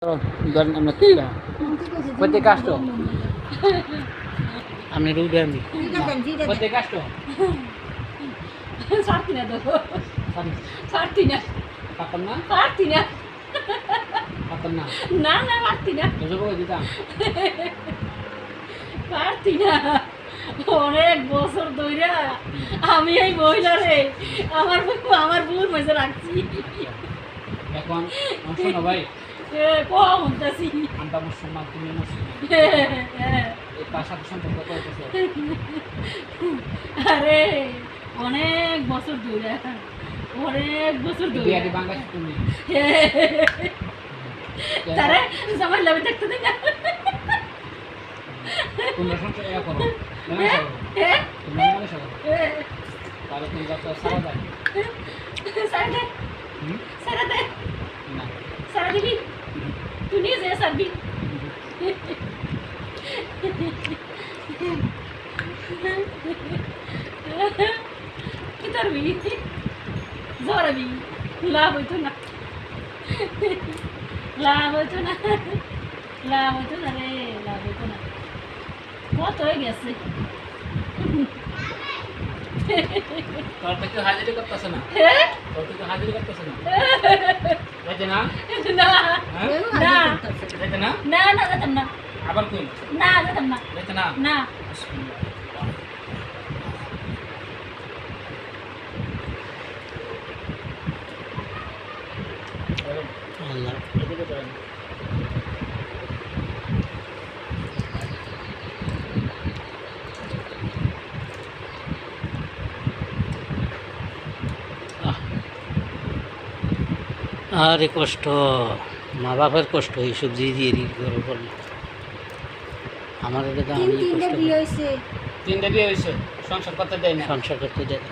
ধরেন আমরা প্রত্যেক কাষ্ট আপনি রুট আমি প্রত্যেক কাষ্ট ছাড়তি না তো ছাড়তি না পাতাম না ছাড়তি না পাতাম না না না পারতি না বুঝবো দিতাম পারতি না অনেক বছর ধরে আমি এই মহিলারে আমার বুর মেজে রাখছি এখন শোনো ভাই কম হতাছি আমরা মুসলমান তুমি মুসলমান এই তার সাথে সম্পর্ক করতেছে আরে অনেক বছর ধরে বিয়ারি বাংলাদেশ তুমি তারে জামাই লাগে দেখতে দিই না তোমরা সংসার এরা করো তোমরা মানে সব তাহলে তোমরা তো সারা যায় সারা দে না সারা দিবি তুই নিয়ে যা সারবি কি করবি জড়াবি লাভ হইতো না লাভ হইতো না লাভ হইতো না রে লাভ হইতো না কত হয়ে গেছে তোর তো কেউ হাজিরি করতেছে না তোর তো কেউ হাজিরি করতেছে না যাইতে না না না যাইতে না না না যেতাম না আবার কই না যেতাম না যাইতে না না আল্লাহ এদিকে যাবেন আরে কষ্ট মা বাপের কষ্ট এই সবজি দিয়ে ঘরে করলে আমার এটা তো আমি কষ্ট তিনটা বিয়ে হয়েছে সংসার করতে দেয় না সংসার করতে দেয় না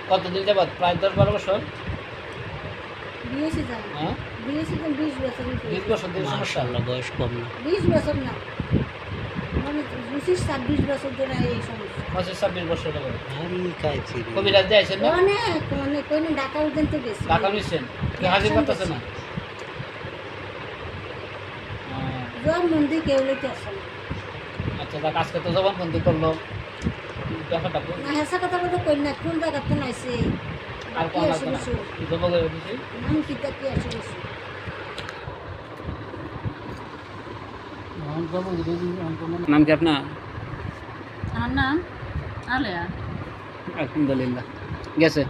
কতদিন যাবত প্রায় 10-12 বছর হ্যাঁ 20 বছর ধরে সমস্যা আল্লাহ বয়স কম না 20 বছর না মানে 26 বছর ধরে এই সমস্যা 26 বছর হলো আরে কাইছি কবিরাজ যাইছেন না অনেক কোন ঢাকা উঠতে গেছে টাকা নিছেন কি হাজির করতেছে না জব মন্দির কেউ লইতে আসে না আচ্ছা দেখ আজকে তো জবানবন্দি করলো ব্যাপারটা না হেসা কথা বলতে কই না কোন জায়গাতে নাইছে আর কোন লাগবে না জবাব করে দিছি নাম কি তা কি আছে নাম কি আপনার আমার নাম আলেয়া আলহামদুলিল্লাহ গেছে